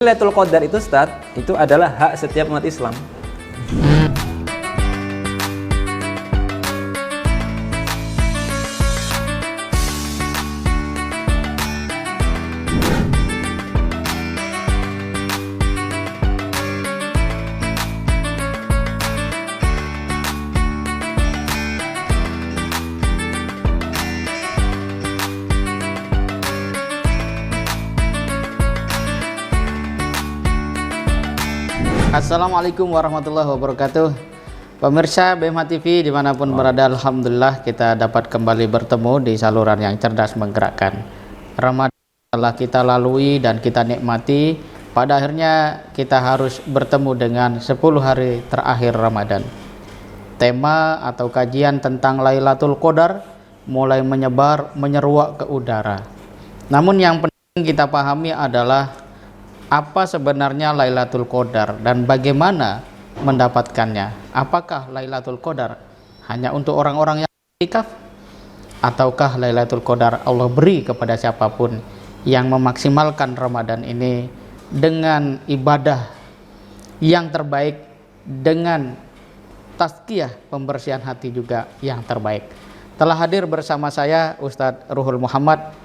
Lailatul Qadar itu Ustaz, itu adalah hak setiap umat Islam. Assalamualaikum warahmatullahi wabarakatuh. Pemirsa BMH TV dimanapun berada, alhamdulillah kita dapat kembali bertemu di saluran yang cerdas menggerakkan. Ramadan telah kita lalui dan kita nikmati. Pada akhirnya kita harus bertemu dengan 10 hari terakhir Ramadan. Tema atau kajian tentang Lailatul Qadar mulai menyeruak ke udara. Namun yang penting kita pahami adalah apa sebenarnya Lailatul Qadar dan bagaimana mendapatkannya. Apakah Lailatul Qadar hanya untuk orang-orang yang iktikaf, ataukah Lailatul Qadar Allah beri kepada siapapun yang memaksimalkan Ramadan ini dengan ibadah yang terbaik, dengan tazkiyah, pembersihan hati juga yang terbaik. Telah hadir bersama saya Ustadz Ruhul Muhammad,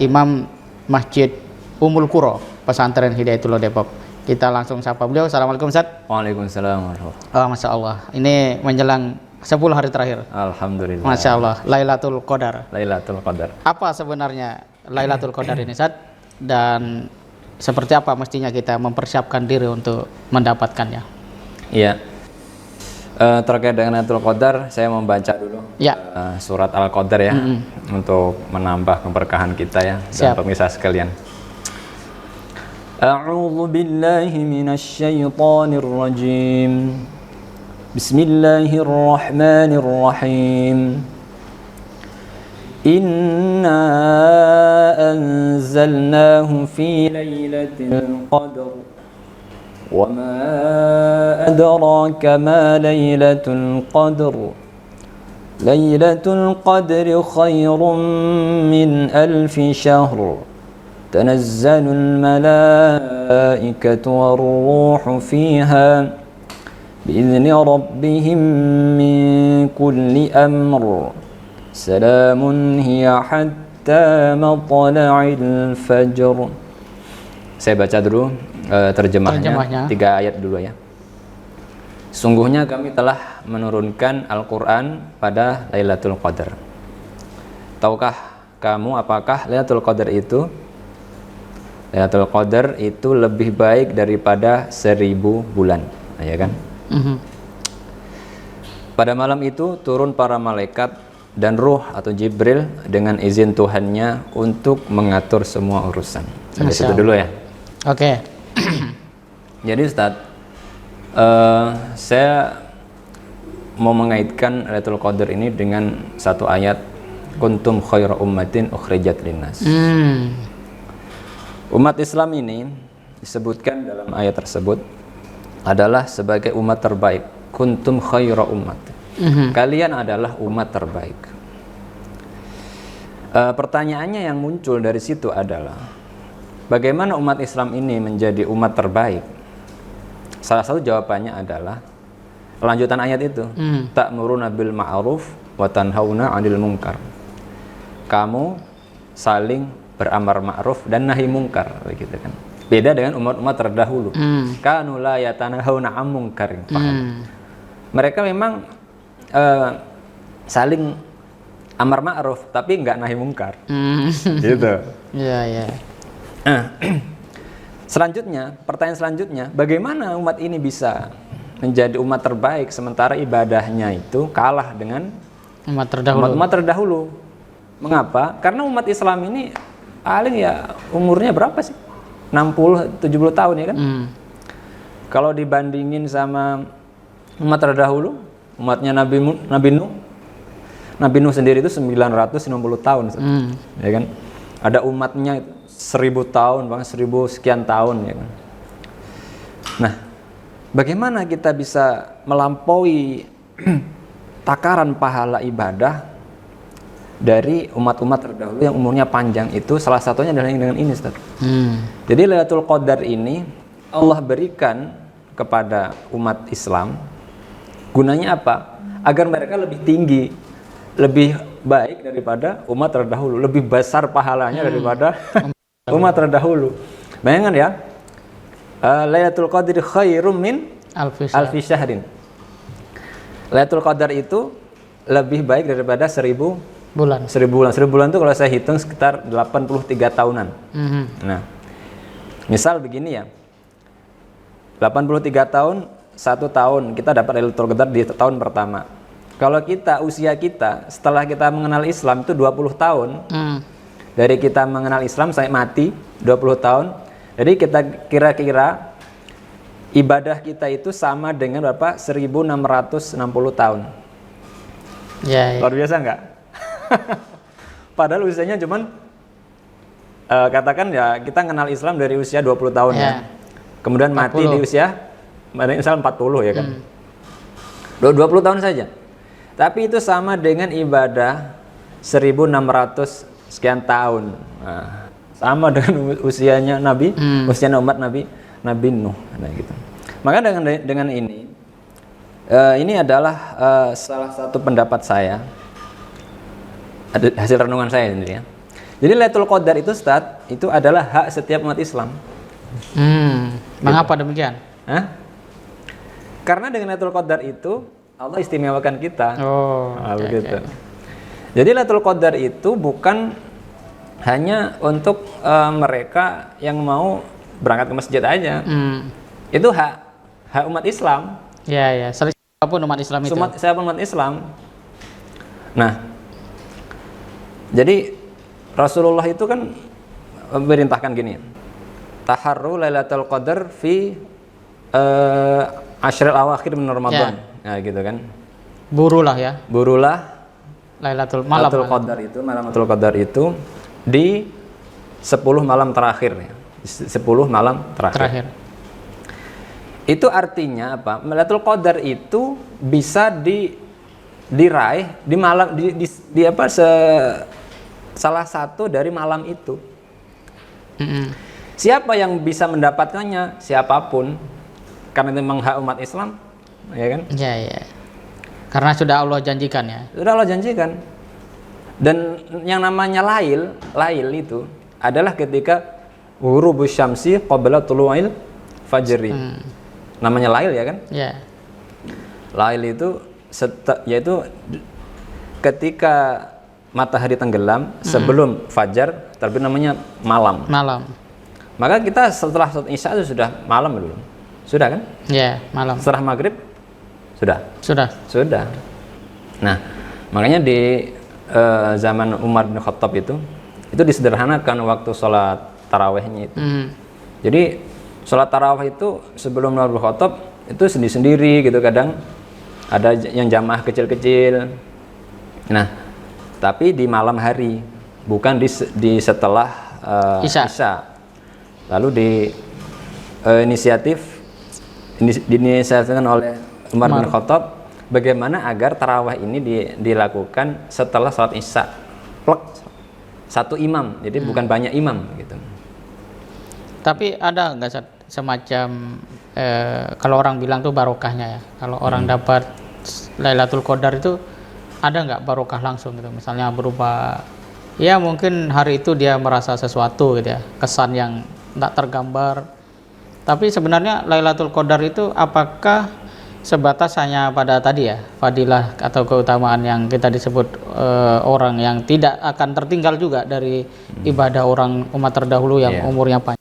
Imam Masjid Ummul Qura, Pesantren Hidayatullah Depok. Kita langsung sapa beliau. Assalamualaikum Ustaz. Waalaikumsalam warahmatullahi. Masya Allah, ini menjelang 10 hari terakhir. Alhamdulillah. Masya Allah, Lailatul Qadar. Lailatul Qadar. Apa sebenarnya Lailatul Qadar ini Ustaz? Dan seperti apa mestinya kita mempersiapkan diri untuk mendapatkannya? Iya. Terkait dengan Lailatul Qadar, saya membaca dulu surat Al-Qadar ya, untuk menambah keberkahan kita ya, dan pemirsa sekalian. A'udzu billahi minasy syaithanir rajim. Bismillahirrahmanirrahim. Inna anzalnahu fi lailatul qadr. Wa ma adraka ma lailatul qadr. Lailatul qadri khairum min alfi syahr. تنزل الملائكة والروح فيها بإذن ربهم من كل أمر سلام هي حتى مطلع الفجر. Saya baca dulu terjemahnya. 3 ayat dulu ya. Sungguhnya kami telah menurunkan Al-Quran pada Lailatul Qadar. Tahukah kamu apakah Lailatul Qadar itu? Lailatul Qadar itu lebih baik daripada 1000 bulan, ya kan? Pada malam itu turun para malaikat dan ruh atau Jibril dengan izin Tuhannya untuk mengatur semua urusan. Sampai situ dulu ya. Oke. Jadi Ustadz, saya mau mengaitkan Lailatul Qadar ini dengan satu ayat, kuntum khaira ummatin ukhrijat linnas. Umat Islam ini disebutkan dalam ayat tersebut adalah sebagai umat terbaik. Kuntum khaira ummat. Kalian adalah umat terbaik. Pertanyaannya yang muncul dari situ adalah, bagaimana umat Islam ini menjadi umat terbaik? Salah satu jawabannya adalah lanjutan ayat itu. Ta'muruna bil ma'ruf wa tanhauna 'anil munkar. Kamu saling beramar ma'ruf dan nahi mungkar, begitu kan. Beda dengan umat-umat terdahulu. Kanu la yatanahawna 'an munkarin. Mereka memang saling amar ma'ruf tapi enggak nahi mungkar. Gitu. Iya. Selanjutnya, pertanyaan selanjutnya, bagaimana umat ini bisa menjadi umat terbaik sementara ibadahnya itu kalah dengan umat terdahulu? Mengapa? Karena umat Islam ini paling ya umurnya berapa sih? 60-70 tahun ya kan? Kalau dibandingin sama umat terdahulu, umatnya Nabi Nuh. Nabi Nuh sendiri itu 990 tahun. Ya kan? Ada umatnya 1000 tahun, bahkan 1000 sekian tahun ya kan? Nah, bagaimana kita bisa melampaui takaran pahala ibadah dari umat-umat terdahulu yang umurnya panjang itu salah satunya adalah yang dengan ini, Ustaz. Jadi Lailatul Qadar ini Allah berikan kepada umat Islam gunanya apa? Agar mereka lebih tinggi, lebih baik daripada umat terdahulu, lebih besar pahalanya daripada umat terdahulu. Bayangkan ya, Lailatul Qadar khairum min alfi syahrin. Lailatul Qadar itu lebih baik daripada 1000 bulan. 1000 bulan. 1000 bulan itu kalau saya hitung sekitar 83 tahunan. Nah, misal begini ya. 83 tahun, 1 tahun kita dapat Lailatul Qadar di tahun pertama. Kalau usia kita setelah kita mengenal Islam itu 20 tahun. Dari kita mengenal Islam sampai mati 20 tahun. Jadi kita kira-kira ibadah kita itu sama dengan berapa? 1660 tahun. Ya. Luar biasa enggak? Padahal usianya cuman katakan ya kita kenal Islam dari usia 20 tahun ya. Kemudian 40. Mati di usia misal 40 ya kan. 20 tahun saja. Tapi itu sama dengan ibadah 1600 sekian tahun. Nah, sama dengan usianya Nabi, usia umat Nabi Nuh, nah gitu. Maka dengan ini adalah salah satu pendapat saya, hasil renungan saya sendiri ya. Jadi Lailatul Qadar itu, Ustaz, itu adalah hak setiap umat Islam. Mengapa demikian? Karena dengan Lailatul Qadar itu Allah istimewakan kita. Begitu. Okay. Jadi Lailatul Qadar itu bukan hanya untuk mereka yang mau berangkat ke masjid aja. Itu hak umat Islam. Ya. Siapapun umat Islam itu. Siapapun umat Islam. Nah, jadi Rasulullah itu kan memerintahkan gini. Taharru Lailatul Qadar fi ashril awakhir min Ramadan. Nah, gitu kan. Burulah Lailatul Qadar itu, malam Lailatul Qadar itu di 10 malam terakhir ya. 10 malam terakhir. Itu artinya apa? Lailatul Qadar itu bisa diraih di malam di apa salah satu dari malam itu. Siapa yang bisa mendapatkannya? Siapapun. Karena itu memang hak umat Islam, ya kan? Ya. Karena sudah Allah janjikan ya. Sudah Allah janjikan. Dan yang namanya lail itu adalah ketika ghurubus syamsi qabla tulu'il fajri. Namanya lail ya kan? Ya. Lail itu yaitu ketika matahari tenggelam sebelum fajar, tapi namanya malam. Maka kita setelah sholat Isya itu sudah malam belum? Sudah kan? Ya, malam. Setelah maghrib sudah. Nah, makanya di zaman Umar bin Khattab itu disederhanakan waktu sholat tarawehnya itu. Jadi sholat taraweh itu sebelum Umar bin Khattab itu sendiri-sendiri gitu, kadang ada yang jamaah kecil-kecil. Nah, tapi di malam hari, bukan di setelah Isya. Lalu diinisiatifkan oleh Umar bin Khattab bagaimana agar tarawih ini dilakukan setelah sholat Isya. Satu imam, jadi bukan banyak imam gitu. Tapi ada nggak semacam kalau orang bilang tuh barokahnya ya, kalau orang dapat Lailatul Qadar itu ada nggak barokah langsung gitu, misalnya berupa ya mungkin hari itu dia merasa sesuatu gitu ya, kesan yang tak tergambar. Tapi sebenarnya Lailatul Qadar itu apakah sebatas hanya pada tadi ya, fadilah atau keutamaan yang kita disebut orang yang tidak akan tertinggal juga dari ibadah orang umat terdahulu yang umurnya panjang.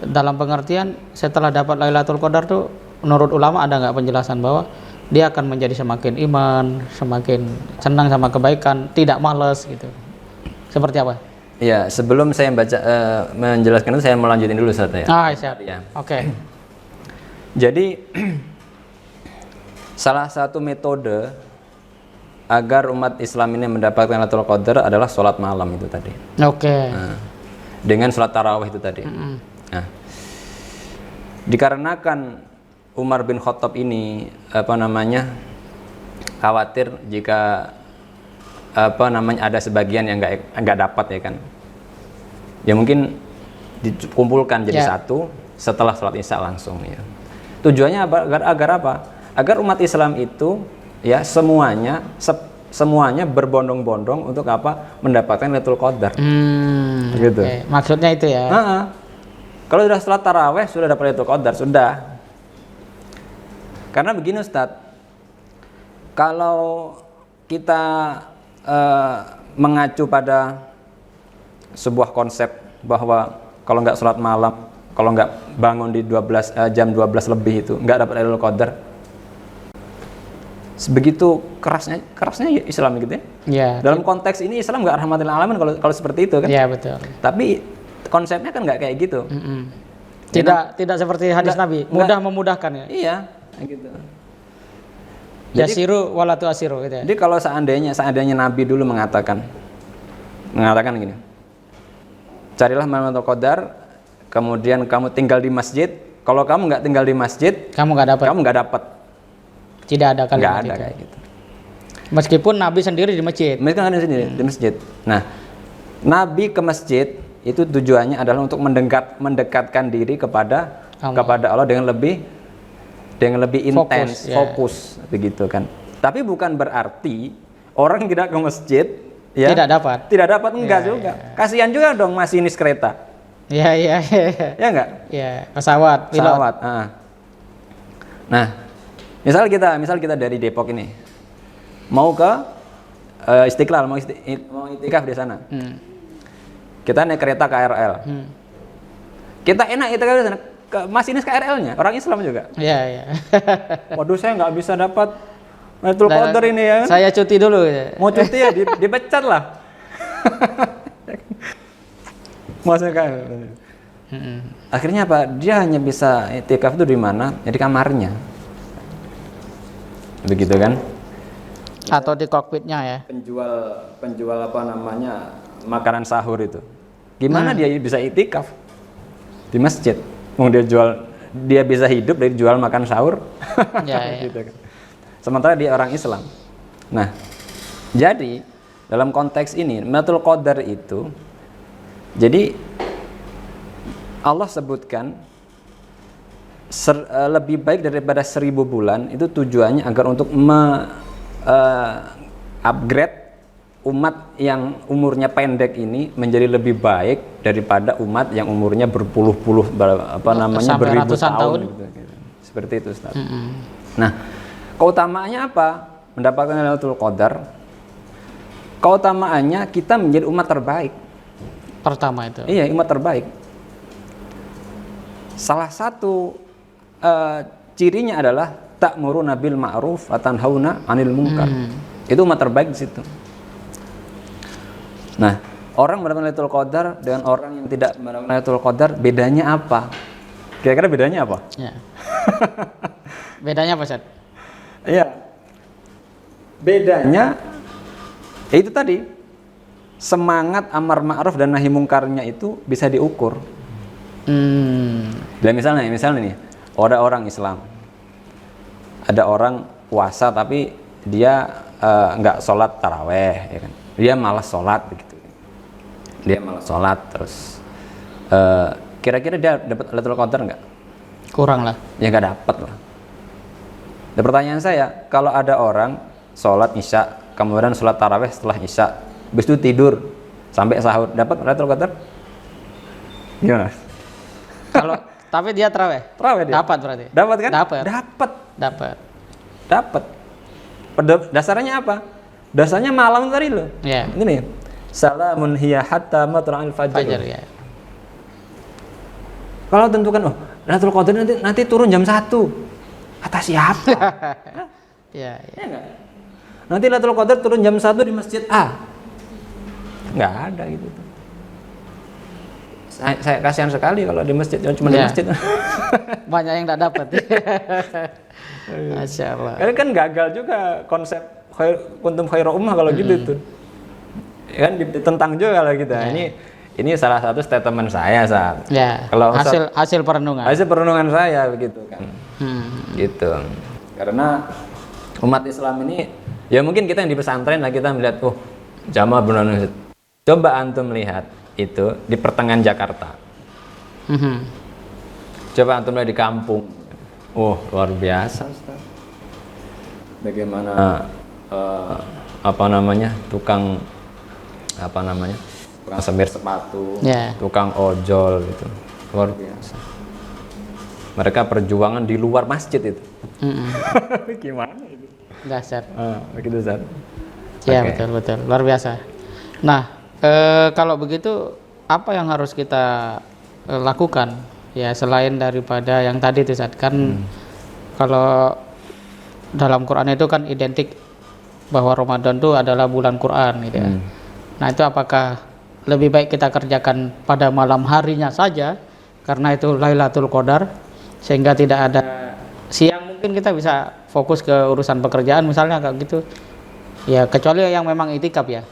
Dalam pengertian setelah dapat Lailatul Qadar tuh menurut ulama ada nggak penjelasan bahwa dia akan menjadi semakin iman, semakin senang sama kebaikan, tidak malas gitu. Seperti apa? Ya, sebelum saya menjelaskan itu saya mau lanjutin dulu Ustaz ya. Siap. Ya. Oke. Jadi salah satu metode agar umat Islam ini mendapatkan Lailatul Qadar adalah sholat malam itu tadi. Oke. Nah, dengan sholat tarawih itu tadi. Nah, dikarenakan Umar bin Khattab ini khawatir jika ada sebagian yang nggak dapat ya kan. Ya mungkin dikumpulkan jadi satu setelah sholat isya langsung ya. Tujuannya agar apa? Agar umat Islam itu ya semuanya berbondong-bondong untuk apa? Mendapatkan Lailatul Qadar. Gitu. Okay. Maksudnya itu ya. Kalau sudah sholat taraweh sudah dapat Lailatul Qadar, sudah. Karena begini Ustadz, kalau kita mengacu pada sebuah konsep bahwa kalau nggak sholat malam, kalau nggak bangun di jam 12 lebih itu nggak dapat Lailatul Qadar. Sebegitu kerasnya Islam gitu ya. Ya. Dalam konteks ini Islam nggak rahmatil alamin kalau seperti itu kan. Iya betul. Tapi konsepnya kan nggak kayak gitu. Tidak seperti hadis Nabi, mudah memudahkan ya. Iya, gitu. Yasiru wala tu'asiru gitu ya. Jadi kalau seandainya Nabi dulu mengatakan gini. Carilah Lailatul Qadar, kemudian kamu tinggal di masjid. Kalau kamu nggak tinggal di masjid, kamu nggak dapat. Tidak ada kalimat itu. Kayak gitu. Meskipun Nabi sendiri di masjid. Di masjid. Nah, Nabi ke masjid itu tujuannya adalah untuk mendekatkan diri kepada Allah dengan lebih intens, fokus begitu kan. Tapi bukan berarti orang tidak ke masjid ya tidak dapat enggak juga. Kasihan juga dong masinis kereta. Iya. Ya enggak? Iya, pesawat. Nah, misal kita dari Depok ini mau ke Istiqlal, mau itikaf di sana. Kita naik kereta KRL. Kita enak itikaf di sana. Masinis KRL-nya orang Islam juga. Iya. Waduh, saya nggak bisa dapat Lailatul Qadar ini ya. Saya cuti dulu. Mau cuti ya dipecat lah. Maksudnya kan. Akhirnya apa? Dia hanya bisa itikaf itu di mana? Ya di kamarnya. Begitu kan? Atau di kokpitnya ya. Penjual makanan sahur itu. Gimana dia bisa itikaf di masjid? Dia bisa hidup dari jual makan sahur. Gitu kan. Sementara dia orang Islam. Nah, jadi dalam konteks ini Lailatul Qadar itu, jadi Allah sebutkan lebih baik daripada 1000 bulan, itu tujuannya agar untuk upgrade umat yang umurnya pendek ini menjadi lebih baik daripada umat yang umurnya berpuluh-puluh beribu tahun. Gitu. Seperti itu Ustaz. Nah, keutamaannya apa? Mendapatkan Lailatul Qadar. Keutamaannya kita menjadi umat terbaik. Pertama itu. Iya, umat terbaik. Salah satu cirinya adalah ta'muruna bil ma'ruf wa tanhauna 'anil munkar. Itu umat terbaik di situ. Nah, orang mendapatkan Lailatul Qadar dengan orang yang tidak mendapatkan Lailatul Qadar bedanya apa? Kira-kira bedanya apa? Ya. Bedanya apa, Ustaz? Iya. Bedanya itu tadi, semangat amar ma'ruf dan nahi mungkarnya itu bisa diukur. Dan misalnya nih, ada orang Islam, ada orang puasa tapi dia nggak sholat taraweh, ya kan? Dia malas sholat begitu. Dia malas sholat terus. Kira-kira dia dapat Lailatul Qadar nggak? Kurang lah. Ya nggak dapat lah. Dan pertanyaan saya, kalau ada orang sholat isya, kemudian sholat taraweh setelah isya, habis itu tidur sampai sahur, dapat Lailatul Qadar? Gimana? Kalau tapi dia taraweh dia. Dapat berarti. Dapat kan? Dapat. Dasarnya apa? Dasarnya malam tadi loh. Iya. Ini salamun hiya hatta matla'il fajr. Ya. Kalau tentukan Lailatul Qadar nanti turun jam 1. Kata siapa? Iya. Enggak. Nanti Lailatul Qadar turun jam 1 di masjid A. Enggak ada gitu. Saya kasihan sekali kalau di masjid, cuma di masjid. Banyak yang enggak dapat. Masya Allah. Karena kan gagal juga konsep kuntum khairu ummah kalau gitu tuh. Kan ditentang juga kalau gitu. Ini salah satu statement saya saat. Ya. Kalau hasil perenungan. Hasil perenungan saya begitu kan. Gitu. Karena umat Islam ini ya mungkin kita yang di pesantren lah kita melihat Jamaah bulan Ramadan. Coba antum lihat itu di pertengahan Jakarta. Coba antum lihat di kampung. Luar biasa, Ustaz. Bagaimana tukang semir sepatu, tukang ojol gitu. Luar biasa. Mereka perjuangan di luar masjid itu. Gimana itu? Dasar. Begitu, Ustaz. Ya, betul. Luar biasa. Nah, kalau begitu apa yang harus kita lakukan? Ya, selain daripada yang tadi itu, Ustaz. Kan kalau dalam Quran itu kan identik bahwa Ramadan itu adalah bulan Quran gitu ya. Nah, itu apakah lebih baik kita kerjakan pada malam harinya saja karena itu Lailatul Qadar sehingga tidak ada siang, mungkin kita bisa fokus ke urusan pekerjaan misalnya kayak gitu. Ya, kecuali yang memang itikaf ya.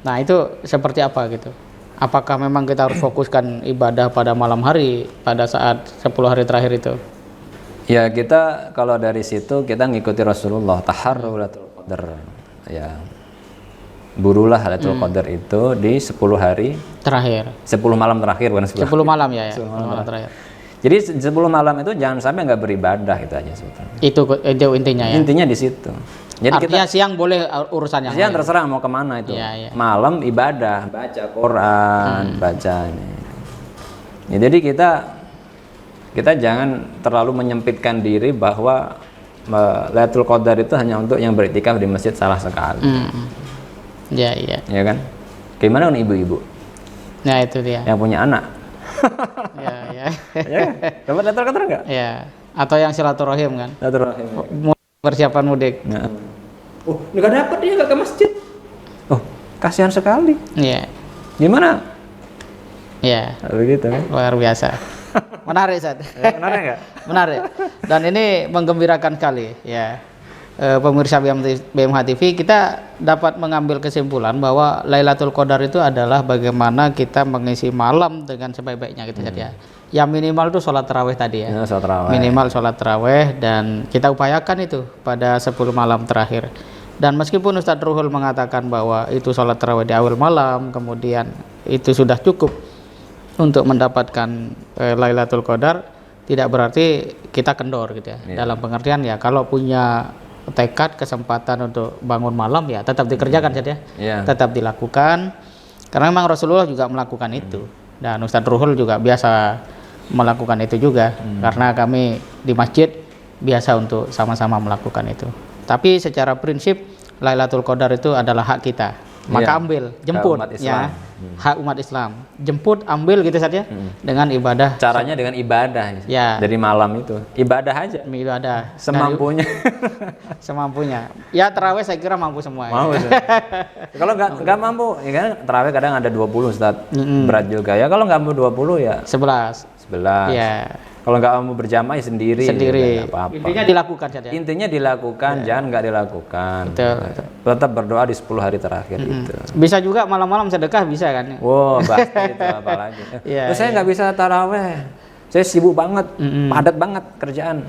Nah, itu seperti apa gitu? Apakah memang kita harus fokuskan ibadah pada malam hari pada saat 10 hari terakhir itu? Ya, kita kalau dari situ kita ngikuti Rasulullah, taharru Lailatul Qadar. Ya. Burulah Lailatul Qadar itu di 10 hari terakhir. 10 malam terakhir bukan 10 malam ya. 10 malam terakhir. Jadi 10 malam itu jangan sampai nggak beribadah, itu aja sebetulnya. Itu intinya ya. Intinya di situ. Jadi artinya siang boleh urusan yang siang lain. terserah mau kemana itu. Ya. Malam ibadah, baca Quran, baca ini. Ya, jadi kita jangan terlalu menyempitkan diri bahwa Lailatul Qadar itu hanya untuk yang beriktikaf di masjid salah sekali. Ya. Ya kan? Gimana dengan ibu-ibu? Nah, itu dia. Yang punya anak. Ya. Ya, dapat Lailatul Qadar enggak? Ya. Atau yang silaturahim kan? Silaturahim. Persiapan mudik. Nah. Nggak dapat dia, nggak ke masjid. Kasihan sekali. Iya. Gimana? Iya. Begitu kan? Luar biasa. Menarik, Ustaz. Menarik nggak? Menarik. Dan ini menggembirakan sekali ya. Pemirsa BMH TV, kita dapat mengambil kesimpulan bahwa Lailatul Qadar itu adalah bagaimana kita mengisi malam dengan sebaik-baiknya gitu ya. Yang minimal itu sholat tarawih tadi ya. Sholat tarawih. Minimal sholat tarawih dan kita upayakan itu pada 10 malam terakhir. Dan meskipun Ustadz Ruhul mengatakan bahwa itu sholat tarawih di awal malam, kemudian itu sudah cukup untuk mendapatkan Lailatul Qadar, tidak berarti kita kendor gitu ya. Dalam pengertian ya, kalau punya tekad kesempatan untuk bangun malam ya tetap dikerjakan saja. Tetap dilakukan karena memang Rasulullah juga melakukan itu. Dan Ustadz Ruhul juga biasa melakukan itu juga karena kami di masjid biasa untuk sama-sama melakukan itu. Tapi secara prinsip Lailatul Qadar itu adalah hak kita. Maka ambil, jemput ya. Hak umat Islam. Jemput, ambil gitu saja dengan ibadah. Caranya dengan ibadah ya. Dari malam itu. Ibadah aja. Ibadah semampunya. Semampunya. Ya tarawih saya kira mampu semua. Mau. Kalau nggak mampu, ya kan tarawih kadang ada 20 Ustaz. Berat juga ya. Kalau nggak mampu 20 ya 11. Ya. Kalau nggak mampu berjamaah ya sendiri. Ya, apa-apa. Intinya dilakukan saja. Intinya dilakukan, jangan nggak dilakukan. Betul. Tetap berdoa di 10 hari terakhir itu. Bisa juga malam-malam sedekah bisa kan? Pasti itu apalagi. Saya nggak bisa taraweh. Saya sibuk banget, padat banget kerjaan.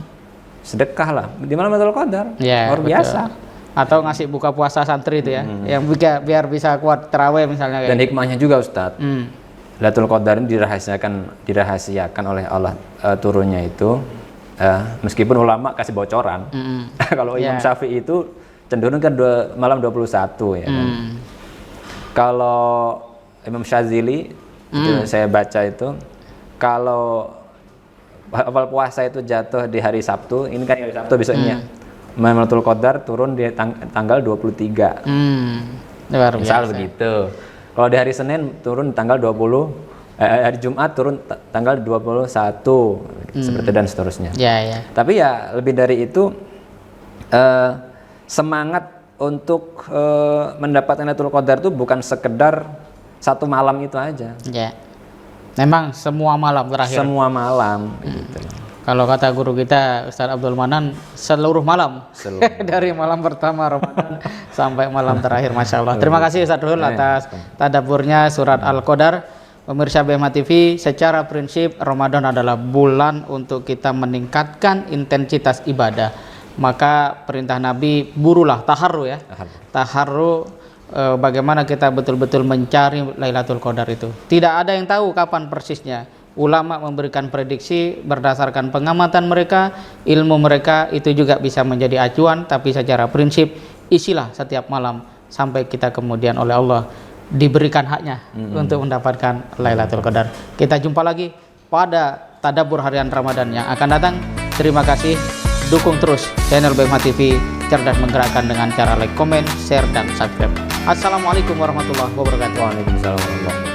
Sedekah lah. Di malam Lailatul Qadar. Luar biasa. Atau ngasih buka puasa santri itu ya, yang biar bisa kuat taraweh misalnya. Dan hikmahnya juga Ustadz. Lailatul Qadar ini dirahasiakan oleh Allah turunnya itu meskipun ulama kasih bocoran. Kalau Imam Syafi'i itu cenderung kan malam 21 ya kan. Kalau Imam Syazili itu saya baca itu kalau awal puasa itu jatuh di hari Sabtu, ini kan hari Sabtu besoknya. Lailatul Qadar turun di tanggal 23. Luar biasa. Misal begitu. Kalau di hari Senin turun tanggal 20, hari Jumat turun tanggal 21, seperti dan seterusnya. Ya. Tapi ya lebih dari itu semangat untuk mendapatkan Lailatul Qadar itu bukan sekedar satu malam itu aja. Ya. Memang semua malam terakhir. Semua malam. Gitu. Kalau kata guru kita Ustaz Abdul Manan, seluruh malam. Dari malam pertama Ramadan sampai malam terakhir, Masya Allah. Terima kasih Ustaz Ruhul atas tadaburnya surat Al-Qadar. Pemirsa BMH TV, secara prinsip Ramadan adalah bulan untuk kita meningkatkan intensitas ibadah. Maka perintah Nabi, burulah, taharru ya. Taharru bagaimana kita betul-betul mencari Lailatul Qadar itu. Tidak ada yang tahu kapan persisnya. Ulama memberikan prediksi berdasarkan pengamatan mereka, ilmu mereka, itu juga bisa menjadi acuan, tapi secara prinsip isilah setiap malam sampai kita kemudian oleh Allah diberikan haknya untuk mendapatkan Lailatul Qadar. Kita jumpa lagi pada tadabbur harian Ramadan yang akan datang. Terima kasih, dukung terus channel BMH TV Cerdas Menggerakkan dengan cara like, komen, share, dan subscribe. Assalamualaikum warahmatullahi wabarakatuh. Waalaikumsalam warahmatullahi wabarakatuh.